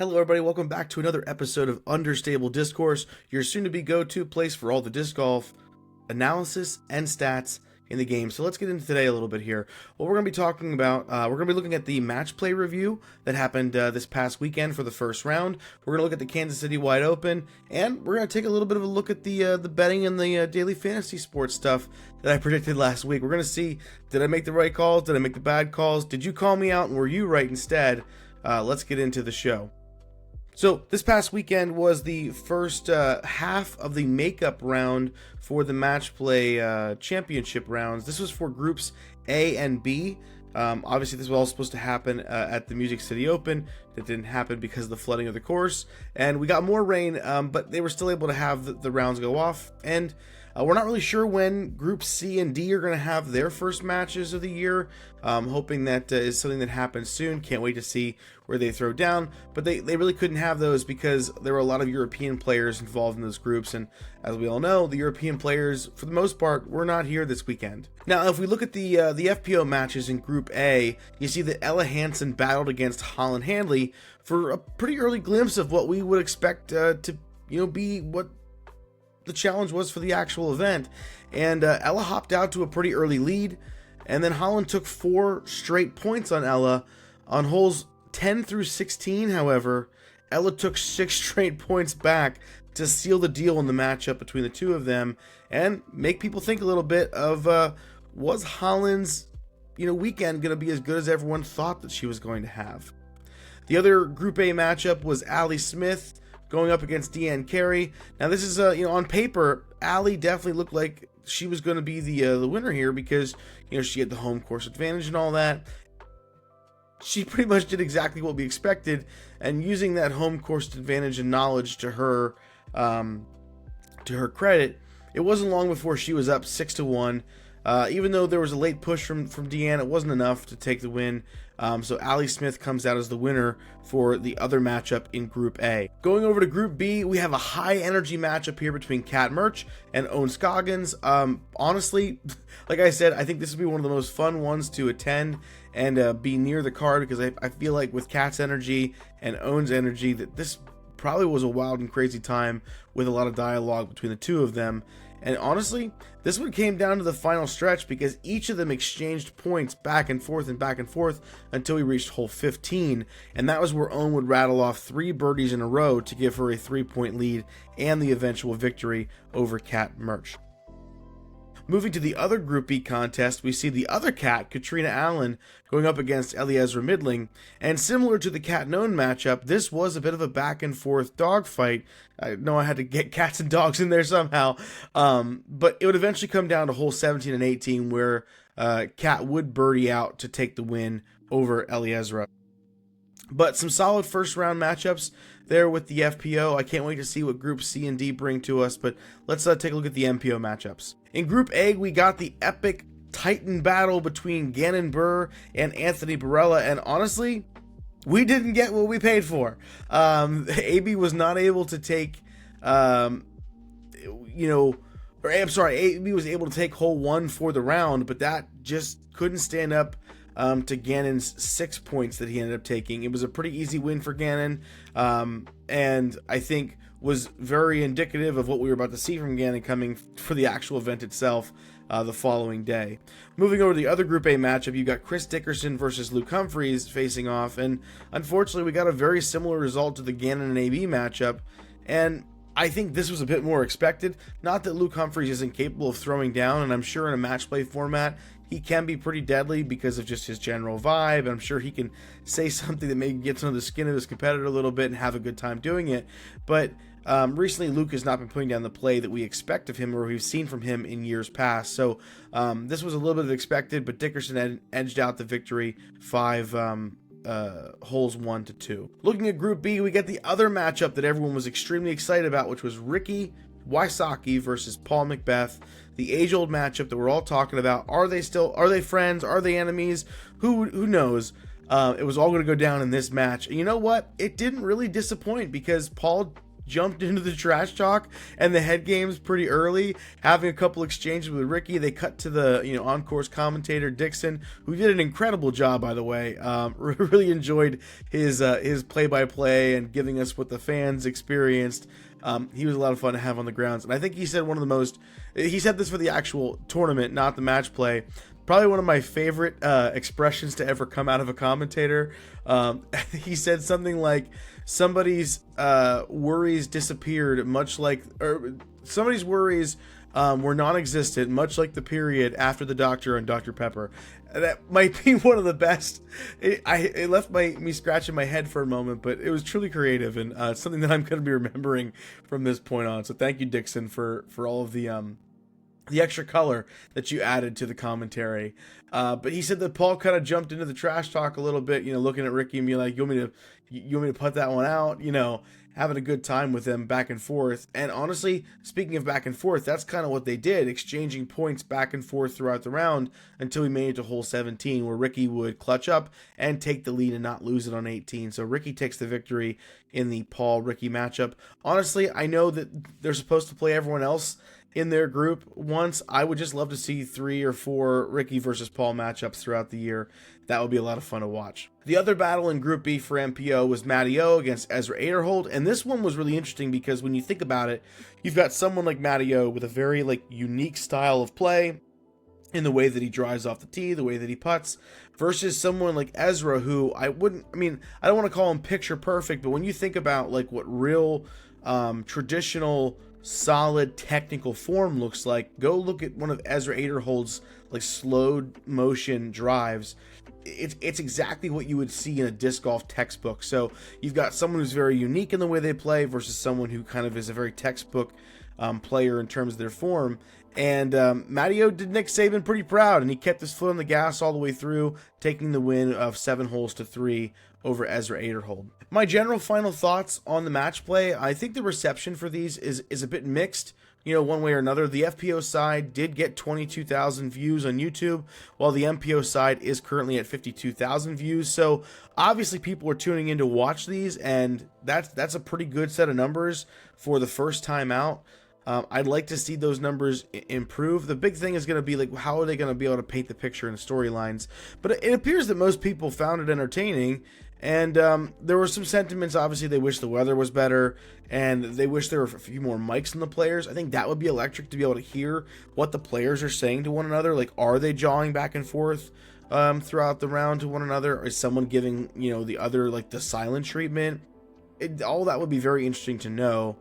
Hello everybody, welcome back to another episode of Understable Discourse, your soon-to-be go-to place for all the disc golf analysis and stats in the game. So let's get into today a little bit here. What we're going to be talking about, we're going to be looking at the Matchplay review that happened this past weekend for the first round. We're going to look at the Kansas City Wide Open, and we're going to take a little bit of a look at the betting and the daily fantasy sports stuff that I predicted last week. We're going to see, did I make the right calls? Did I make the bad calls? Did you call me out and were you right instead? Let's get into the show. So this past weekend was the first half of the makeup round for the Matchplay championship rounds. This was for groups A and B. Obviously this was all supposed to happen at the Music City Open. It didn't happen because of the flooding of the course, and we got more rain, but they were still able to have the rounds go off. And we're not really sure when groups C and D are going to have their first matches of the year. Hoping that is something that happens soon. Can't wait to see where they throw down. But they really couldn't have those because there were a lot of European players involved in those groups. And as we all know, the European players, for the most part, were not here this weekend. Now, if we look at the FPO matches in Group A, you see that Ella Hansen battled against Holland Handley for a pretty early glimpse of what we would expect to be what the challenge was for the actual event. And Ella hopped out to a pretty early lead, and then Holland took 4 straight points on Ella. On holes 10 through 16, however, Ella took 6 straight points back to seal the deal in the matchup between the two of them and make people think a little bit of was Holland's weekend going to be as good as everyone thought that she was going to have. The other Group A matchup was Allie Smith going up against Deanne Carey. Now this is on paper, Allie definitely looked like she was going to be the winner here because she had the home course advantage and all that. She pretty much did exactly what we expected, and using that home course advantage and knowledge to her credit, it wasn't long before she was up 6-1. Even though there was a late push from Deanne, it wasn't enough to take the win. So Allie Smith comes out as the winner for the other matchup in Group A. Going over to Group B, we have a high energy matchup here between Kat Murch and Owen Scoggins. Honestly, like I said, I think this would be one of the most fun ones to attend and be near the card, because I feel like with Kat's energy and Owen's energy that this probably was a wild and crazy time with a lot of dialogue between the two of them. And honestly, this one came down to the final stretch because each of them exchanged points back and forth until we reached hole 15. And that was where Owen would rattle off 3 birdies in a row to give her a 3-point lead and the eventual victory over Kat Murch. Moving to the other Group B contest, we see the other Kat, Katrina Allen, going up against Eliezer Midling. And similar to the Kat and Owen matchup, this was a bit of a back and forth dogfight. I know I had to get cats and dogs in there somehow. But it would eventually come down to hole 17 and 18 where Kat would birdie out to take the win over Eliezer. But some solid first round matchups there with the FPO. I can't wait to see what Group C and D bring to us, but let's take a look at the MPO matchups. In Group A, we got the epic Titan battle between Gannon Burr and Anthony Barella, and AB was not able to take, AB was able to take hole 1 for the round, but that just couldn't stand up to Gannon's 6 points that he ended up taking. It was a pretty easy win for Gannon, and I think was very indicative of what we were about to see from Gannon coming for the actual event itself the following day. Moving over to the other Group A matchup, you got Chris Dickerson versus Luke Humphreys facing off, and unfortunately we got a very similar result to the Gannon and AB matchup, and I think this was a bit more expected. Not that Luke Humphreys isn't capable of throwing down, and I'm sure in a match play format he can be pretty deadly because of just his general vibe, and I'm sure he can say something that maybe gets under the skin of his competitor a little bit and have a good time doing it. But recently Luke has not been putting down the play that we expect of him or we've seen from him in years past. So this was a little bit of expected, but Dickerson edged out the victory 5 holes 1-2. Looking at Group B, we get the other matchup that everyone was extremely excited about, which was Ricky Wysocki versus Paul Macbeth, the age-old matchup that we're all talking about. Are they friends? Are they enemies? Who knows? It was all going to go down in this match. And you know what? It didn't really disappoint because Paul jumped into the trash talk and the head games pretty early, having a couple exchanges with Ricky. They cut to the on-course commentator Dixon, who did an incredible job, by the way. Really enjoyed his play-by-play and giving us what the fans experienced. He was a lot of fun to have on the grounds, and I think he said he said this for the actual tournament, not the match play. Probably one of my favorite expressions to ever come out of a commentator. He said something like, somebody's worries disappeared, somebody's worries were non-existent, much like the period after the Doctor and Dr. Pepper. That might be one of the best. It left me scratching my head for a moment, but it was truly creative, and it's something that I'm going to be remembering from this point on. So thank you, Dixon, for all of the extra color that you added to the commentary. But he said that Paul kind of jumped into the trash talk a little bit, looking at Ricky and being like, you want me to put that one out? Having a good time with them back and forth. And honestly, speaking of back and forth, that's kind of what they did, exchanging points back and forth throughout the round until we made it to hole 17, where Ricky would clutch up and take the lead and not lose it on 18. So Ricky takes the victory in the Paul-Ricky matchup. Honestly, I know that they're supposed to play everyone else in their group once. I would just love to see 3 or 4 Ricky versus Paul matchups throughout the year. That would be a lot of fun to watch. The other battle in Group B for MPO was Matty O against Ezra Aderhold, and this one was really interesting because when you think about it, you've got someone like Matty O with a very unique style of play in the way that he drives off the tee, the way that he putts, versus someone like Ezra, who I don't want to call him picture perfect, but when you think about what real traditional solid technical form looks like, go look at one of Ezra Aderhold's slowed motion drives. It's exactly what you would see in a disc golf textbook. So you've got someone who's very unique in the way they play versus someone who kind of is a very textbook player in terms of their form. And Matty O did Nick Saban pretty proud, and he kept his foot on the gas all the way through, taking the win of 7 holes to 3 over Ezra Aderhold. My general final thoughts on the match play: I think the reception for these is a bit mixed, one way or another. The FPO side did get 22,000 views on YouTube, while the MPO side is currently at 52,000 views. So obviously people are tuning in to watch these, and that's a pretty good set of numbers for the first time out. I'd like to see those numbers improve. The big thing is going to be how are they going to be able to paint the picture in storylines? But it appears that most people found it entertaining, and there were some sentiments. Obviously, they wish the weather was better, and they wish there were a few more mics on the players. I think that would be electric to be able to hear what the players are saying to one another. Are they jawing back and forth throughout the round to one another? Or is someone giving the other the silent treatment? All that would be very interesting to know.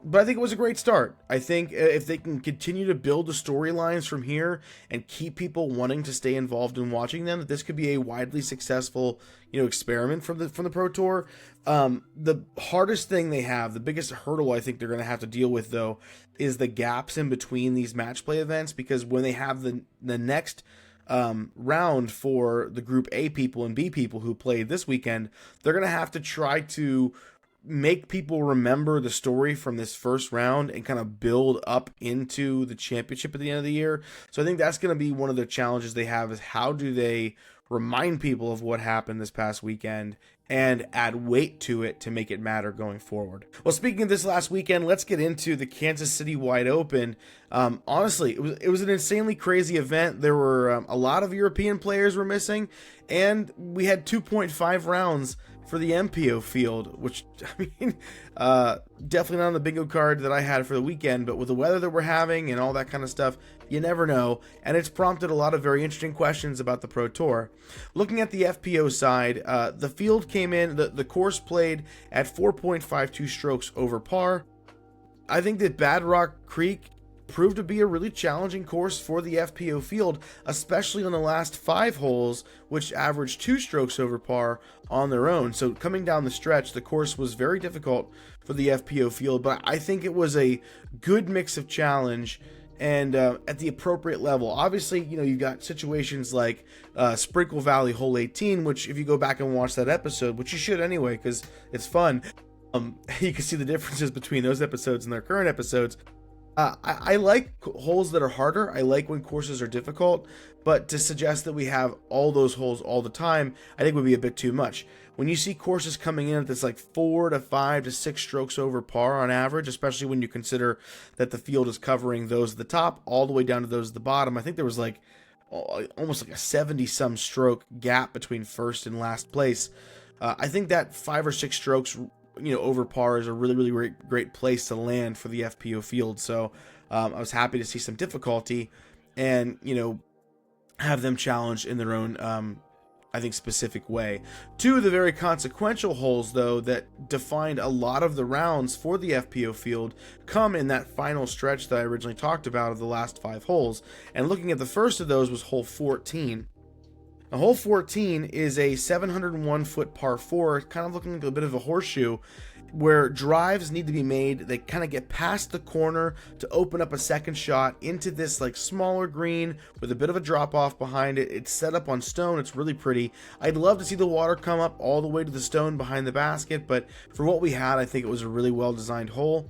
But I think it was a great start. I think if they can continue to build the storylines from here and keep people wanting to stay involved in watching them, that this could be a widely successful, experiment from the Pro Tour. The hardest thing they have, the biggest hurdle I think they're going to have to deal with, though, is the gaps in between these match play events, because when they have the next round for the Group A people and B people who played this weekend, they're going to have to try to make people remember the story from this first round and kind of build up into the championship at the end of the year. So I think that's going to be one of the challenges they have, is how do they remind people of what happened this past weekend and add weight to it to make it matter going forward. Well, speaking of this last weekend, let's get into the Kansas City Wide Open. Honestly, it was an insanely crazy event. There were a lot of European players were missing, and we had 2.5 rounds for the MPO field, which, definitely not on the bingo card that I had for the weekend, but with the weather that we're having and all that kind of stuff, you never know, and it's prompted a lot of very interesting questions about the Pro Tour. Looking at the FPO side, the field came in, the course played at 4.52 strokes over par. I think that Bad Rock Creek proved to be a really challenging course for the FPO field, especially on the last 5 holes, which averaged 2 strokes over par on their own. So coming down the stretch, the course was very difficult for the FPO field, but I think it was a good mix of challenge and at the appropriate level. Obviously, you've got situations like Sprinkle Valley Hole 18, which if you go back and watch that episode, which you should anyway because it's fun, you can see the differences between those episodes and their current episodes. I like holes that are harder. I like when courses are difficult, but to suggest that we have all those holes all the time, I think would be a bit too much. when you see courses coming in that's like 4 to 5 to 6 strokes over par on average, especially when you consider that the field is covering those at the top all the way down to those at the bottom. I think there was like almost like a 70-some stroke gap between first and last place. I think that 5 or 6 strokes, over par is a really, really great place to land for the FPO field. So I was happy to see some difficulty and, have them challenged in their own, I think, specific way. Two of the very consequential holes, though, that defined a lot of the rounds for the FPO field come in that final stretch that I originally talked about of the last 5 holes. And looking at the first of those was hole 14. Now, hole 14 is a 701-foot par 4, kind of looking like a bit of a horseshoe, where drives need to be made. They kind of get past the corner to open up a second shot into this like smaller green with a bit of a drop off behind it. It's set up on stone. It's really pretty. I'd love to see the water come up all the way to the stone behind the basket, but for what we had, I think it was a really well designed hole.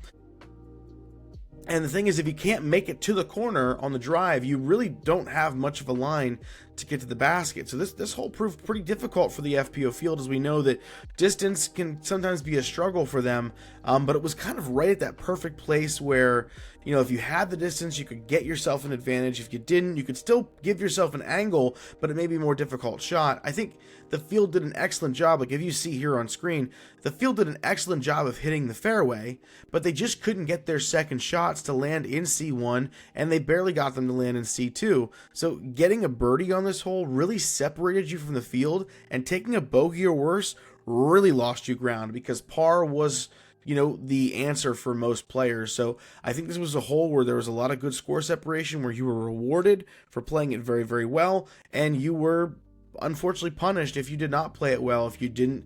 And the thing is, if you can't make it to the corner on the drive, you really don't have much of a line to get to the basket. So this hole proved pretty difficult for the FPO field, as we know that distance can sometimes be a struggle for them. But it was kind of right at that perfect place where, if you had the distance, you could get yourself an advantage. If you didn't, you could still give yourself an angle, but it may be a more difficult shot. I think the field did an excellent job. Like if you see here on screen, the field did an excellent job of hitting the fairway, but they just couldn't get their second shots to land in C1, and they barely got them to land in C2. So getting a birdie on this hole really separated you from the field, and taking a bogey or worse really lost you ground, because par was the answer for most players. So I think this was a hole where there was a lot of good score separation, where you were rewarded for playing it very, very well, and you were unfortunately punished if you did not play it well, if you didn't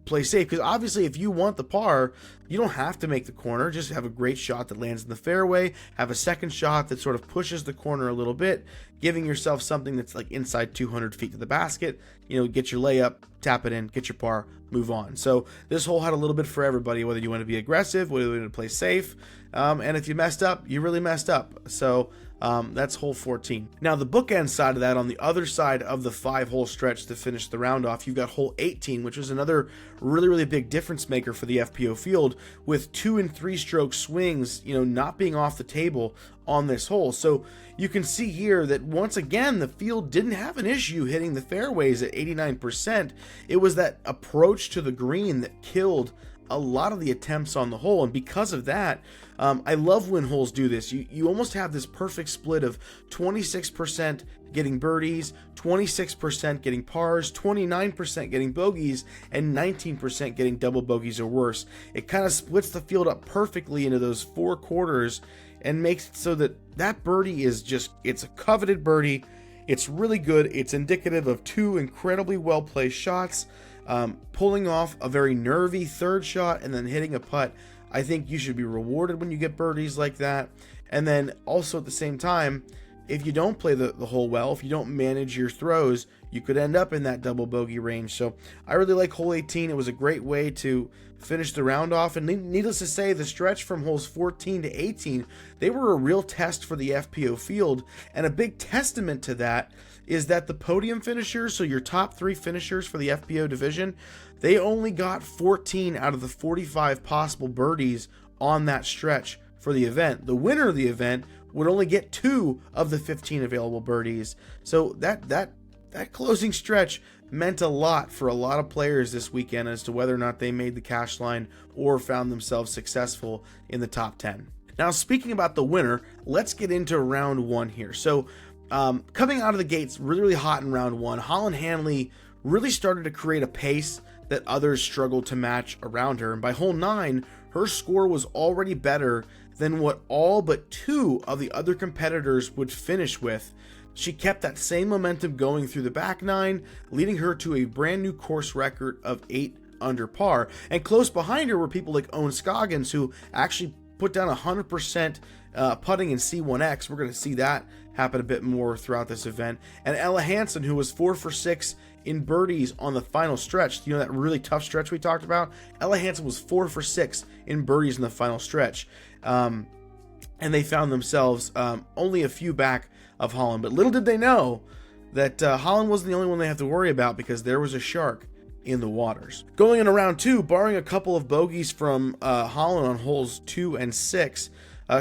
play safe. Because obviously, if you want the par, you don't have to make the corner. Just have a great shot that lands in the fairway, have a second shot that sort of pushes the corner a little bit, giving yourself something that's like inside 200 feet to the basket. Get your layup, tap it in, get your par, move on. So this hole had a little bit for everybody, whether you want to be aggressive, whether you want to play safe, and if you messed up, you really messed up. So that's hole 14. Now the bookend side of that, on the other side of the 5-hole stretch to finish the round off, you've got hole 18, which was another really, really big difference maker for the FPO field, with 2 and 3 stroke swings, not being off the table on this hole. So you can see here that once again, the field didn't have an issue hitting the fairways at 89%. It was that approach to the green that killed a lot of the attempts on the hole. And because of that, I love when holes do this. You almost have this perfect split of 26% getting birdies, 26% getting pars, 29% getting bogeys, and 19% getting double bogeys or worse. It kind of splits the field up perfectly into those 4 quarters and makes it so that birdie is just, it's a coveted birdie. It's really good. It's indicative of 2 incredibly well placed shots. Pulling off a very nervy third shot and then hitting a putt. I think you should be rewarded when you get birdies like that. And then also at the same time, if you don't play the hole well, if you don't manage your throws, you could end up in that double bogey range. So I really like hole 18. It was a great way to finish the round off. And needless to say, the stretch from holes 14 to 18, they were a real test for the FPO field. And a big testament to that is that the podium finishers, so your top 3 finishers for the FPO division, they only got 14 out of the 45 possible birdies on that stretch for the event. The winner of the event would only get 2 of the 15 available birdies. So that closing stretch meant a lot for a lot of players this weekend as to whether or not they made the cash line or found themselves successful in the top 10. Now, speaking about the winner, let's get into round 1 here. So coming out of the gates really, really hot in round 1, Holland Hanley really started to create a pace that others struggled to match around her. And by hole 9, her score was already better than what all but 2 of the other competitors would finish with. She kept that same momentum going through the back 9, leading her to a brand new course record of 8 under par. And close behind her were people like Owen Scoggins, who actually put down 100% putting in C1X. We're going to see that happen a bit more throughout this event. And Ella Hansen, who was 4 for 6 in birdies on the final stretch. That really tough stretch we talked about? Ella Hansen was 4 for 6 in birdies in the final stretch. And they found themselves only a few back of Holland. But little did they know that Holland wasn't the only one they have to worry about, because there was a shark in the waters. Going into round 2, barring a couple of bogeys from Holland on holes 2 and 6,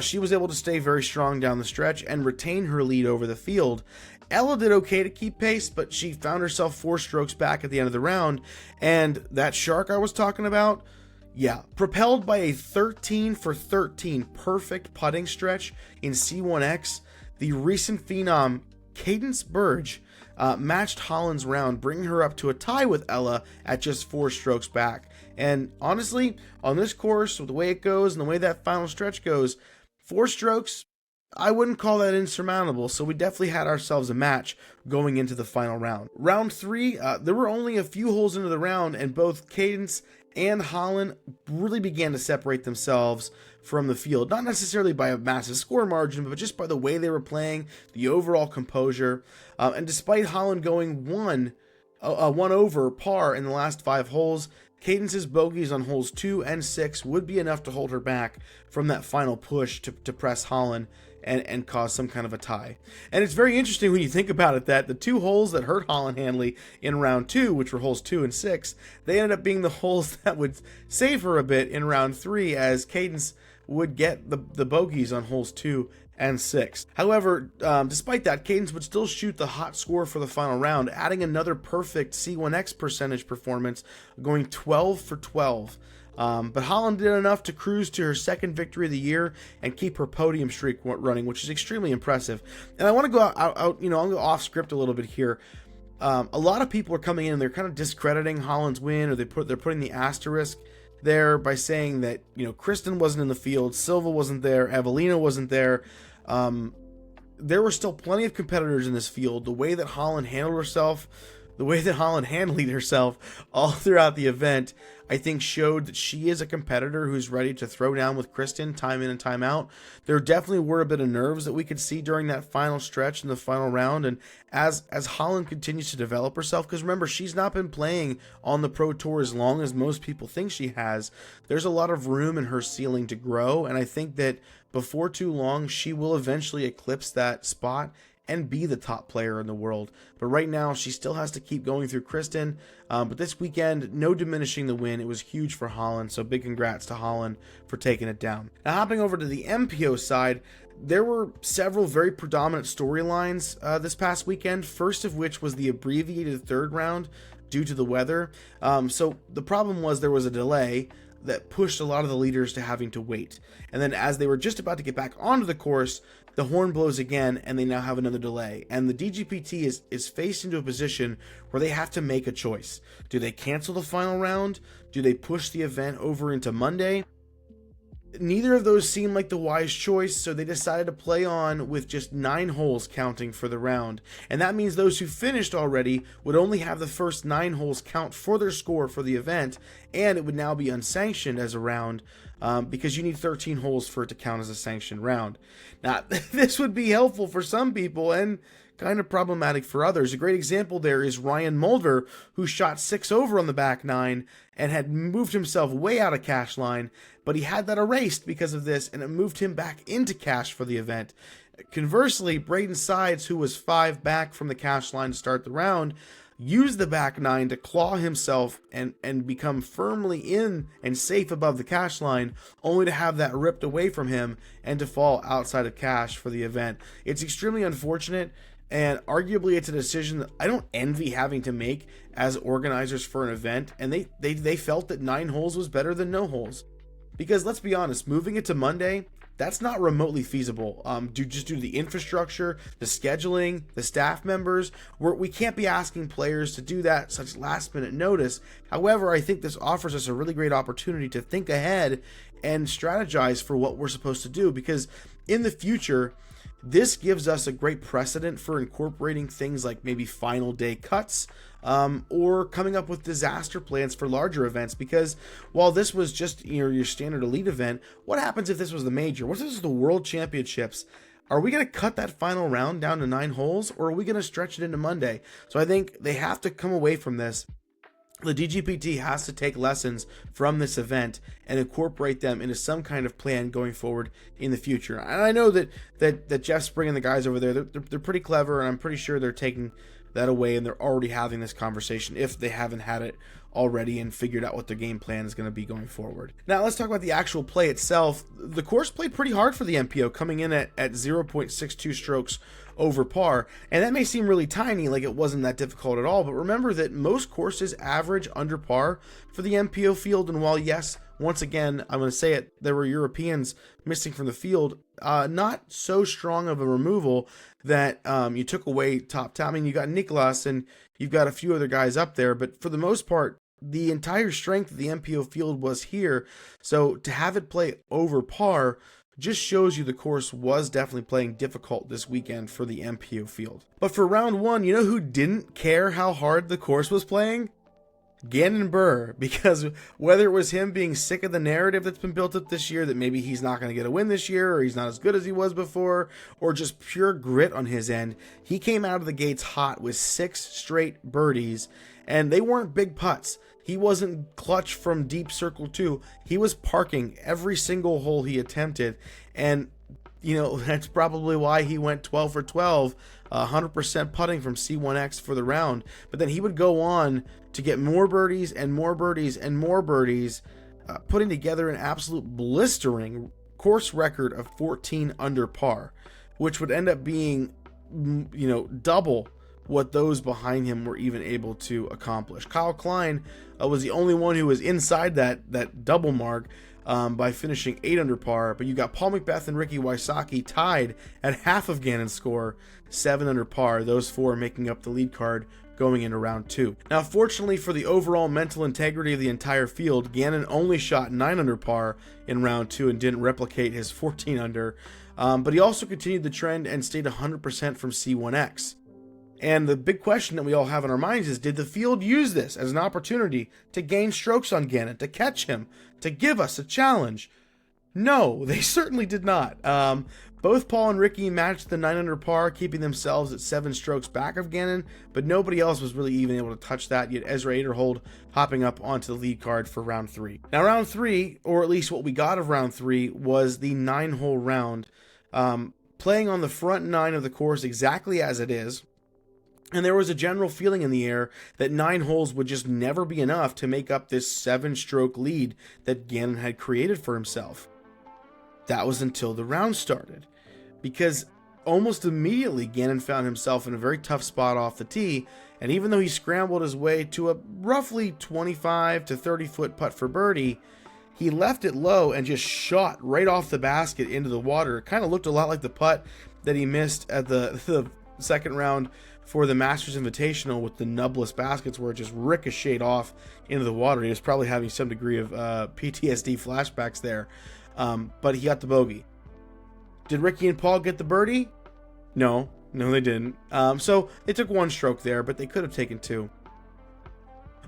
she was able to stay very strong down the stretch and retain her lead over the field. Ella did okay to keep pace, but she found herself 4 strokes back at the end of the round, and that shark I was talking about, yeah, propelled by a 13 for 13 perfect putting stretch in C1X, the recent phenom Cadence Burge matched Holland's round, bringing her up to a tie with Ella at just 4 strokes back. And honestly, on this course, with the way it goes and the way that final stretch goes, 4 strokes, I wouldn't call that insurmountable, so we definitely had ourselves a match going into the final round. Round 3, there were only a few holes into the round, and both Cadence and Holland really began to separate themselves from the field. Not necessarily by a massive score margin, but just by the way they were playing, the overall composure. And despite Holland going one over par in the last 5 holes, Cadence's bogeys on holes 2 and 6 would be enough to hold her back from that final push to press Holland and cause some kind of a tie. And it's very interesting when you think about it that the 2 holes that hurt Holland Handley in round 2, which were holes 2 and 6, they ended up being the holes that would save her a bit in round 3, as Cadence would get the bogeys on holes 2 and 6. However, despite that, Cadence would still shoot the hot score for the final round, adding another perfect C1X percentage performance, going 12 for 12. But Holland did enough to cruise to her second victory of the year and keep her podium streak running, which is extremely impressive. And I want to go out I'll go off script a little bit here. A lot of people are coming in and they're kind of discrediting Holland's win, or they're putting the asterisk there by saying that, Kristen wasn't in the field, Silva wasn't there, Evelina wasn't there. There were still plenty of competitors in this field. The way that Holland handled herself, the way that Holland handled herself all throughout the event, I think showed that she is a competitor who's ready to throw down with Kristen time in and time out. There definitely were a bit of nerves that we could see during that final stretch in the final round, and as Holland continues to develop herself, because remember, she's not been playing on the Pro Tour as long as most people think she has. There's a lot of room in her ceiling to grow, and I think that before too long, she will eventually eclipse that spot and be the top player in the world. But right now, she still has to keep going through Kristen. But this weekend, no diminishing the win. It was huge for Holland, so big congrats to Holland for taking it down. Now, hopping over to the MPO side, there were several very predominant storylines this past weekend, first of which was the abbreviated third round due to the weather. So the problem was there was a delay that pushed a lot of the leaders to having to wait. And then as they were just about to get back onto the course, the horn blows again, and they now have another delay. And the DGPT is faced into a position where they have to make a choice. Do they cancel the final round? Do they push the event over into Monday? Neither of those seemed like the wise choice, so they decided to play on with just 9 holes counting for the round. And that means those who finished already would only have the first 9 holes count for their score for the event, and it would now be unsanctioned as a round, because you need 13 holes for it to count as a sanctioned round. Now, this would be helpful for some people and kind of problematic for others. A great example there is Ryan Mulder, who shot 6 over on the back 9 and had moved himself way out of cash line, but he had that erased because of this, and it moved him back into cash for the event. Conversely, Braden Sides, who was 5 back from the cash line to start the round, used the back 9 to claw himself and become firmly in and safe above the cash line, only to have that ripped away from him and to fall outside of cash for the event. It's extremely unfortunate, and arguably it's a decision that I don't envy having to make as organizers for an event, and they felt that 9 holes was better than no holes. Because let's be honest, moving it to Monday, that's not remotely feasible. Due to the infrastructure, the scheduling, the staff members. We can't be asking players to do that such last minute notice. However, I think this offers us a really great opportunity to think ahead and strategize for what we're supposed to do, because in the future, this gives us a great precedent for incorporating things like maybe final day cuts, or coming up with disaster plans for larger events. Because while this was just your standard elite event, what happens if this was the major? What if this was the World Championships? Are we going to cut that final round down to 9 holes, or are we going to stretch it into Monday? So I think they have to come away from this. The DGPT has to take lessons from this event and incorporate them into some kind of plan going forward in the future. And I know that Jeff Spring and the guys over there, they're pretty clever, and I'm pretty sure they're taking that away, and they're already having this conversation if they haven't had it already and figured out what the game plan is going to be going forward. Now let's talk about the actual play itself. The course played pretty hard for the MPO, coming in at 0.62 strokes over par, and that may seem really tiny, like it wasn't that difficult at all, but remember that most courses average under par for the MPO field, and while yes, once again, I'm going to say it, there were Europeans missing from the field, not so strong of a removal that you took away top 10. I mean, you got Nicholas and you've got a few other guys up there, but for the most part, the entire strength of the MPO field was here. So to have it play over par just shows you the course was definitely playing difficult this weekend for the MPO field. But for round one, you know who didn't care how hard the course was playing? Gannon Buhr, because whether it was him being sick of the narrative that's been built up this year that maybe he's not going to get a win this year, or he's not as good as he was before, or just pure grit on his end, he came out of the gates hot with 6 straight birdies, and they weren't big putts. He wasn't clutch from deep circle 2. He was parking every single hole he attempted, and you know, that's probably why he went 12 for 12, 100% putting from C1X for the round. But then he would go on to get more birdies and more birdies and more birdies, putting together an absolute blistering course record of 14 under par, which would end up being, you know, double what those behind him were even able to accomplish. Kyle Klein was the only one who was inside that double mark, by finishing 8 under par, but you got Paul McBeth and Ricky Wysocki tied at half of Gannon's score, 7 under par, those 4 making up the lead card going into round 2. Now, fortunately for the overall mental integrity of the entire field, Gannon only shot 9 under par in round 2 and didn't replicate his 14 under, but he also continued the trend and stayed 100% from C1X. And the big question that we all have in our minds is, did the field use this as an opportunity to gain strokes on Gannon, to catch him, to give us a challenge? No, they certainly did not. Both Paul and Ricky matched the 9 under par, keeping themselves at 7 strokes back of Gannon, but nobody else was really even able to touch that, yet Ezra Aderhold hopping up onto the lead card for round 3. Now round 3, or at least what we got of round 3, was the 9-hole round, playing on the front 9 of the course exactly as it is. And there was a general feeling in the air that 9 holes would just never be enough to make up this 7-stroke lead that Gannon had created for himself. That was until the round started, because almost immediately Gannon found himself in a very tough spot off the tee, and even though he scrambled his way to a roughly 25 to 30 foot putt for birdie, he left it low and just shot right off the basket into the water. It kind of looked a lot like the putt that he missed at the second round for the Masters Invitational with the nubless baskets, where it just ricocheted off into the water. He was probably having some degree of PTSD flashbacks there, but he got the bogey. Did Ricky and Paul get the birdie? No, they didn't. So they took 1 stroke there, but they could have taken 2.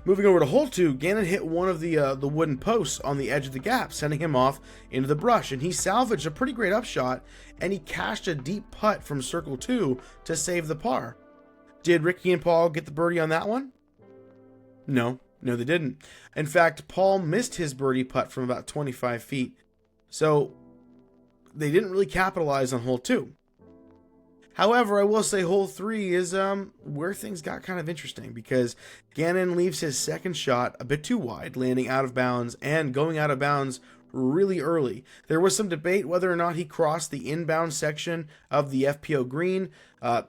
Moving over to hole 2, Gannon hit one of the wooden posts on the edge of the gap, sending him off into the brush, and he salvaged a pretty great upshot, and he cashed a deep putt from circle 2 to save the par. Did Ricky and Paul get the birdie on that one? No, they didn't. In fact, Paul missed his birdie putt from about 25 feet, so they didn't really capitalize on hole 2. However, I will say hole 3 is where things got kind of interesting, because Gannon leaves his second shot a bit too wide, landing out of bounds and going out of bounds really early. There was some debate whether or not he crossed the inbound section of the FPO green.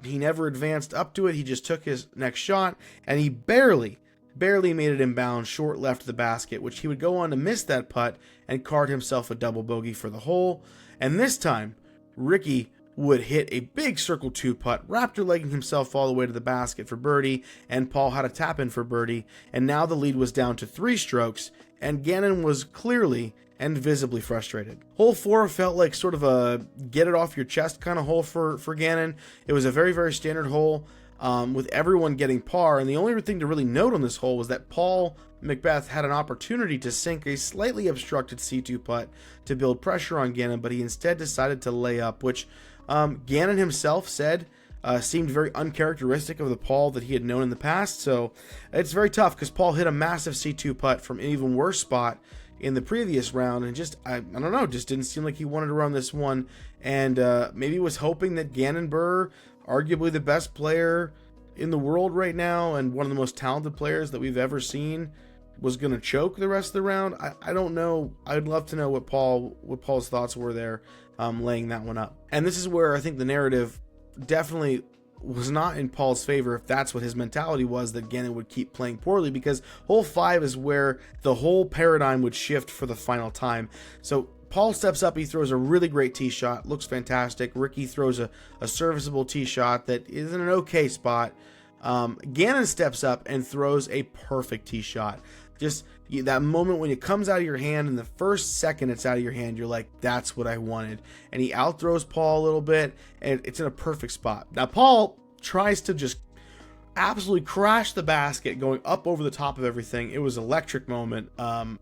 He never advanced up to it. He just took his next shot, and he barely made it inbound, short left of the basket, which he would go on to miss that putt and card himself a double bogey for the hole. And this time, Ricky would hit a big circle 2 putt, raptor legging himself all the way to the basket for birdie, and Paul had a tap in for birdie, and now the lead was down to 3 strokes, and Gannon was clearly and visibly frustrated. Hole 4 felt like sort of a get it off your chest kind of hole for Gannon. It was a very, very standard hole, with everyone getting par, and the only thing to really note on this hole was that Paul McBeth had an opportunity to sink a slightly obstructed C2 putt to build pressure on Gannon, but he instead decided to lay up, which Gannon himself said seemed very uncharacteristic of the Paul that he had known in the past. So it's very tough, because Paul hit a massive C2 putt from an even worse spot in the previous round, and just I don't know, just didn't seem like he wanted to run this one, and maybe was hoping that Gannon Buhr, arguably the best player in the world right now and one of the most talented players that we've ever seen, was going to choke the rest of the round. I don't know. I'd love to know what Paul's thoughts were there, laying that one up. And this is where I think the narrative definitely was not in Paul's favor, if that's what his mentality was, that Gannon would keep playing poorly, because hole 5 is where the whole paradigm would shift for the final time. So Paul steps up, he throws a really great tee shot, looks fantastic. Ricky throws a serviceable tee shot that is in an okay spot. Gannon steps up and throws a perfect tee shot. Just that moment when it comes out of your hand, and the first second it's out of your hand, you're like, that's what I wanted. And he outthrows Paul a little bit, and it's in a perfect spot. Now Paul tries to just absolutely crash the basket, going up over the top of everything. It was an electric moment.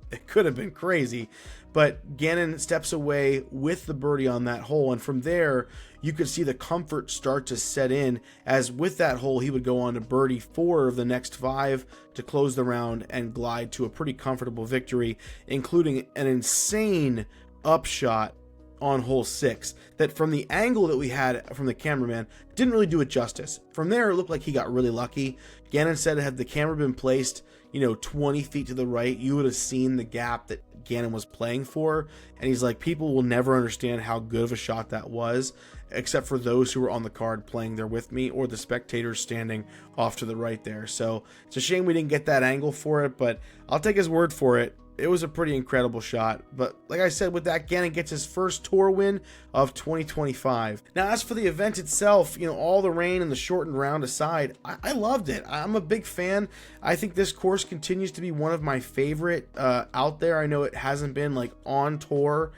It could have been crazy, but Gannon steps away with the birdie on that hole, and from there you could see the comfort start to set in, as with that hole he would go on to birdie 4 of the next 5 to close the round and glide to a pretty comfortable victory, including an insane upshot on hole 6 that, from the angle that we had from the cameraman, didn't really do it justice. From there it looked like he got really lucky. Gannon said had the camera been placed 20 feet to the right, you would have seen the gap that Gannon was playing for, and he's like, people will never understand how good of a shot that was, except for those who were on the card playing there with me, or the spectators standing off to the right there. So it's a shame we didn't get that angle for it, but I'll take his word for it. It was a pretty incredible shot. But like I said, with that, Gannon gets his first tour win of 2025. Now, as for the event itself, all the rain and the shortened round aside, I loved it. I'm a big fan. I think this course continues to be one of my favorite out there. I know it hasn't been like on tour.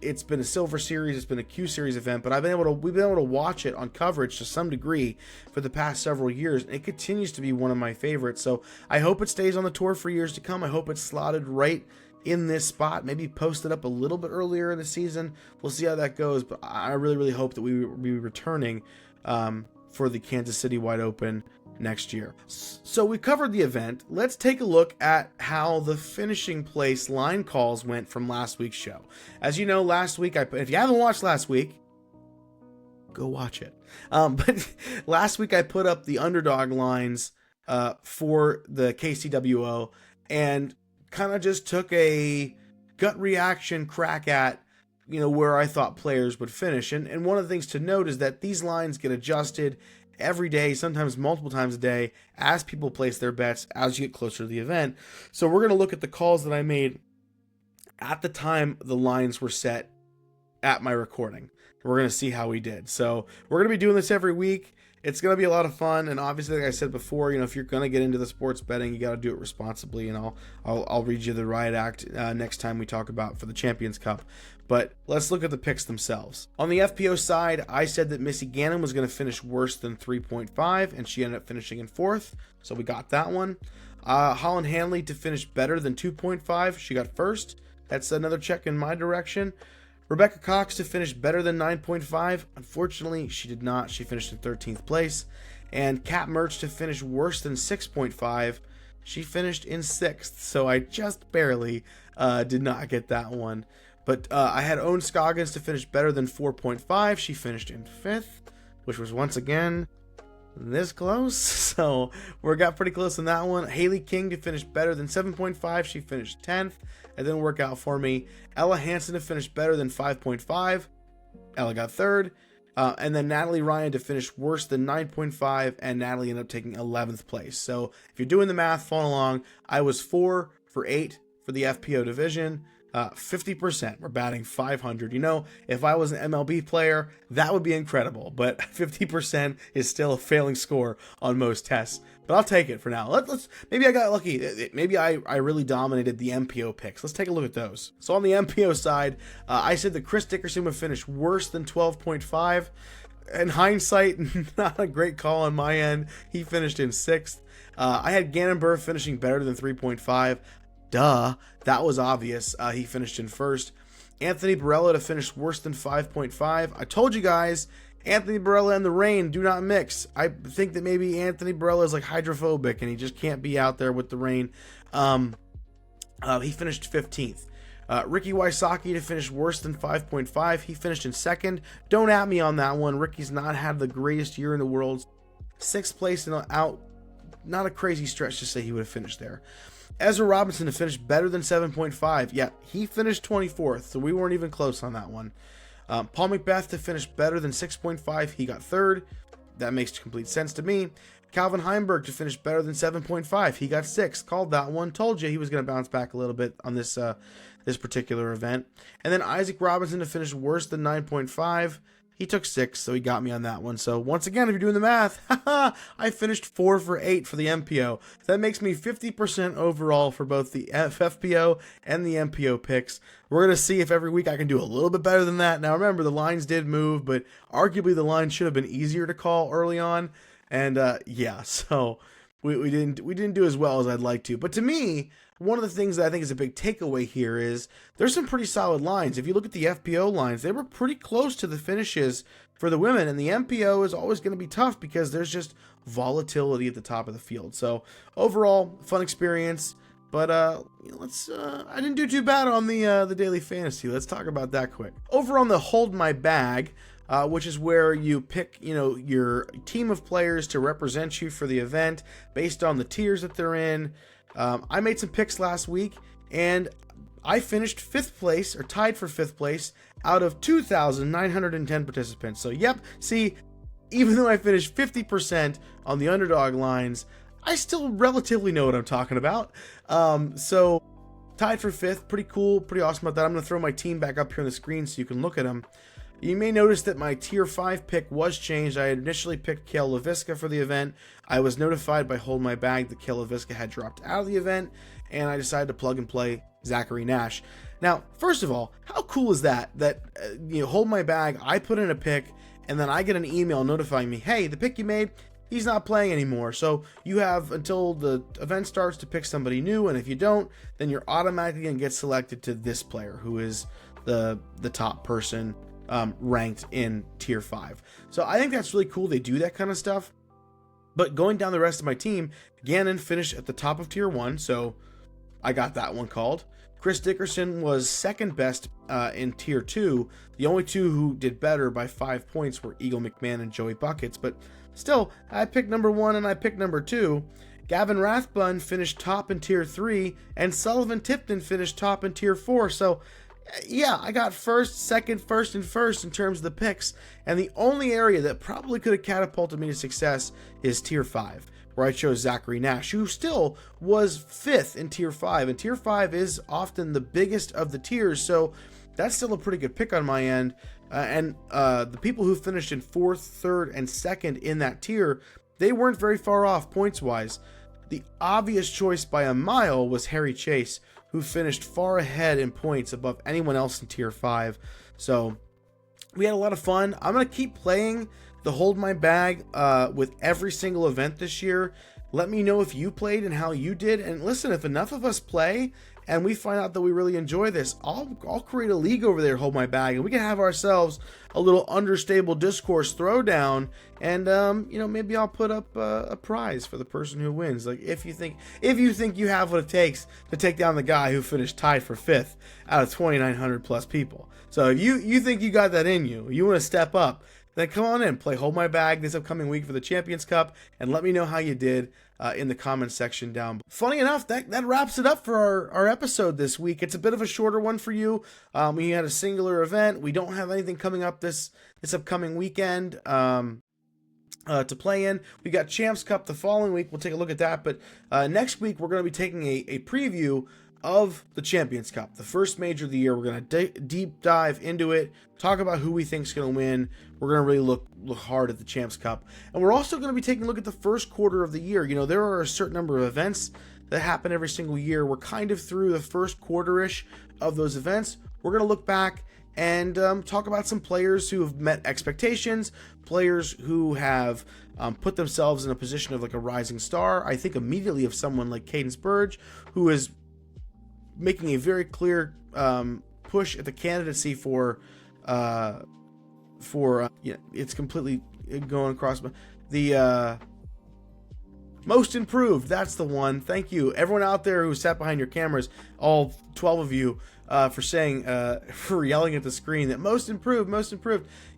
It's been a Silver Series, it's been a Q Series event, but we've been able to watch it on coverage to some degree for the past several years, and it continues to be one of my favorites. So I hope it stays on the tour for years to come. I hope it's slotted right in this spot, maybe posted up a little bit earlier in the season. We'll see how that goes, but I really, really hope that we will be returning for the Kansas City Wide Open next year. So we covered the event. Let's take a look at how the finishing place line calls went from last week's show. As you know, last week, if you haven't watched last week, go watch it. But last week I put up the underdog lines for the KCWO and kind of just took a gut reaction crack at where I thought players would finish. And one of the things to note is that these lines get adjusted every day, sometimes multiple times a day, as people place their bets as you get closer to the event. So we're going to look at the calls that I made at the time the lines were set at my recording. We're going to see how we did. So we're going to be doing this every week. It's going to be a lot of fun, and obviously, like I said before, if you're going to get into the sports betting, you got to do it responsibly, and I'll read you the riot act next time we talk about for the Champions Cup. But let's look at the picks themselves. On the FPO side, I said that Missy Gannon was going to finish worse than 3.5, and she ended up finishing in 4th, so we got that one. Holland Hanley to finish better than 2.5, she got 1st. That's another check in my direction. Rebecca Cox to finish better than 9.5. Unfortunately, she did not. She finished in 13th place. And Kat Mertz to finish worse than 6.5. She finished in 6th. So I just barely did not get that one. But I had Owen Scoggins to finish better than 4.5. She finished in 5th, which was once again this close. So we got pretty close on that one. Haley King to finish better than 7.5. She finished 10th. It didn't work out for me. Ella Hansen to finish better than 5.5. Ella got 3rd. And then Natalie Ryan to finish worse than 9.5. And Natalie ended up taking 11th place. So if you're doing the math, follow along. I was 4 for 8 for the FPO division. 50%. We're batting 500. If I was an MLB player, that would be incredible. But 50% is still a failing score on most tests. But I'll take it for now. Let's maybe I got lucky. Maybe I really dominated the MPO picks. Let's take a look at those. So on the MPO side, I said that Chris Dickerson would finish worse than 12.5. In hindsight, not a great call on my end. He finished in 6th. I had Gannon Burr finishing better than 3.5. Duh, that was obvious. He finished in 1st. Anthony Barella to finish worse than 5.5. I told you guys, Anthony Barella and the rain do not mix. I think that maybe Anthony Barella is like hydrophobic and he just can't be out there with the rain. He finished 15th. Ricky Wysocki to finish worse than 5.5. He finished in 2nd. Don't at me on that one. Ricky's not had the greatest year in the world. 6th place and out. Not a crazy stretch to say he would have finished there. Ezra Robinson to finish better than 7.5. Yeah, he finished 24th, so we weren't even close on that one. Paul McBeth to finish better than 6.5. He got 3rd. That makes complete sense to me. Calvin Heimberg to finish better than 7.5. He got 6th. Called that one. Told you he was going to bounce back a little bit on this particular event. And then Isaac Robinson to finish worse than 9.5. He took 6th, so he got me on that one. So once again, if you're doing the math, I finished 4 for 8 for the MPO. That makes me 50% overall for both the FPO and the MPO picks. We're going to see if every week I can do a little bit better than that. Now remember, the lines did move, but arguably the line should have been easier to call early on. And yeah, so we didn't do as well as I'd like to. But to me, one of the things that I think is a big takeaway here is there's some pretty solid lines. If you look at the FPO lines, they were pretty close to the finishes for the women, and the MPO is always going to be tough because there's just volatility at the top of the field. So overall, fun experience. But I didn't do too bad on the daily fantasy. Let's talk about that quick. Over on the Hold My Bag, which is where you pick, your team of players to represent you for the event based on the tiers that they're in. I made some picks last week, and I finished 5th place, or tied for 5th place, out of 2,910 participants. So, yep, see, even though I finished 50% on the underdog lines, I still relatively know what I'm talking about. So, tied for 5th, pretty cool, pretty awesome about that. I'm going to throw my team back up here on the screen so you can look at them. You may notice that my tier 5 pick was changed. I had initially picked Kale LaVisca for the event. I was notified by Hold My Bag that Kale LaVisca had dropped out of the event, and I decided to plug and play Zachary Nash. Now, first of all, how cool is that? Hold My Bag, I put in a pick, and then I get an email notifying me, hey, the pick you made, he's not playing anymore. So you have until the event starts to pick somebody new, and if you don't, then you're automatically going to get selected to this player, who is the top person ranked in tier 5. So I think that's really cool. They do that kind of stuff. But going down the rest of my team, Gannon finished at the top of tier 1, so I got that one called. Chris Dickerson was 2nd best in tier 2. The only two who did better by 5 points were Eagle McMahon and Joey Buckets, but still, I picked number 1 and I picked number 2. Gavin Rathbun finished top in tier 3, and Sullivan Tipton finished top in tier 4. So yeah, I got 1st, 2nd, 1st, and 1st in terms of the picks, and the only area that probably could have catapulted me to success is tier 5, where I chose Zachary Nash, who still was 5th in tier 5, and tier 5 is often the biggest of the tiers, so that's still a pretty good pick on my end. And the people who finished in 4th, 3rd, and 2nd in that tier, they weren't very far off points-wise. The obvious choice by a mile was Harry Chase, who finished far ahead in points above anyone else in tier 5. So we had a lot of fun. I'm going to keep playing the Hold My Bag with every single event this year. Let me know if you played and how you did. And listen, if enough of us play and we find out that we really enjoy this, I'll create a league over there, Hold My Bag, and we can have ourselves a little Understable Discourse throwdown, and maybe I'll put up a prize for the person who wins. Like if you think you have what it takes to take down the guy who finished tied for 5th out of 2,900 plus people. So if you think you got that in you, you want to step up, then come on in, play Hold My Bag this upcoming week for the Champions Cup, and let me know how you did in the comments section down below. Funny enough, that wraps it up for our episode this week. It's a bit of a shorter one for you. We had a singular event. We don't have anything coming up this upcoming weekend to play in. We got Champs Cup the following week. We'll take a look at that. But next week, we're going to be taking a preview of the Champions Cup, the first major of the year. We're going to deep dive into it, talk about who we think is going to win. We're going to really look hard at the Champs Cup. And we're also going to be taking a look at the first quarter of the year. There are a certain number of events that happen every single year. We're kind of through the first quarter-ish of those events. We're going to look back and talk about some players who have met expectations, players who have put themselves in a position of like a rising star. I think immediately of someone like Cadence Burge, who is making a very clear push at the candidacy for it's completely going across the most improved. That's the one. Thank you, everyone out there who sat behind your cameras, all 12 of you, for saying for yelling at the screen that most improved.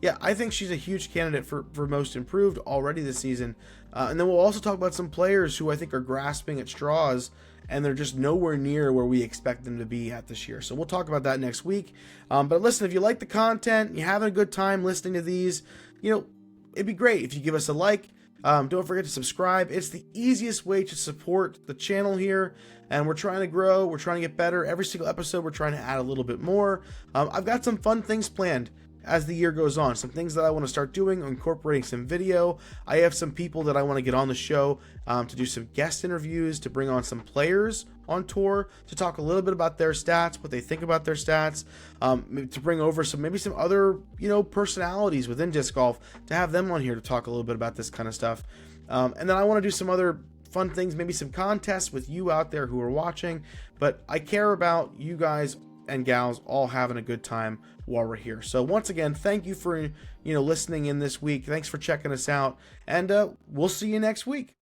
Yeah, I think she's a huge candidate for most improved already this season. And then we'll also talk about some players who I think are grasping at straws and they're just nowhere near where we expect them to be at this year. So we'll talk about that next week. But listen, if you like the content, you're having a good time listening to these, it'd be great if you give us a like. Don't forget to subscribe. It's the easiest way to support the channel here, and we're trying to grow. We're trying to get better. Every single episode, we're trying to add a little bit more. I've got some fun things planned as the year goes on. Some things that I want to start doing, incorporating some video. I have some people that I want to get on the show to do some guest interviews, to bring on some players on tour, to talk a little bit about their stats, what they think about their stats, to bring over maybe some other, personalities within disc golf, to have them on here to talk a little bit about this kind of stuff. And then I want to do some other fun things, maybe some contests with you out there who are watching. But I care about you guys and gals all having a good time while we're here. So once again, thank you for listening in this week. Thanks for checking us out, and we'll see you next week.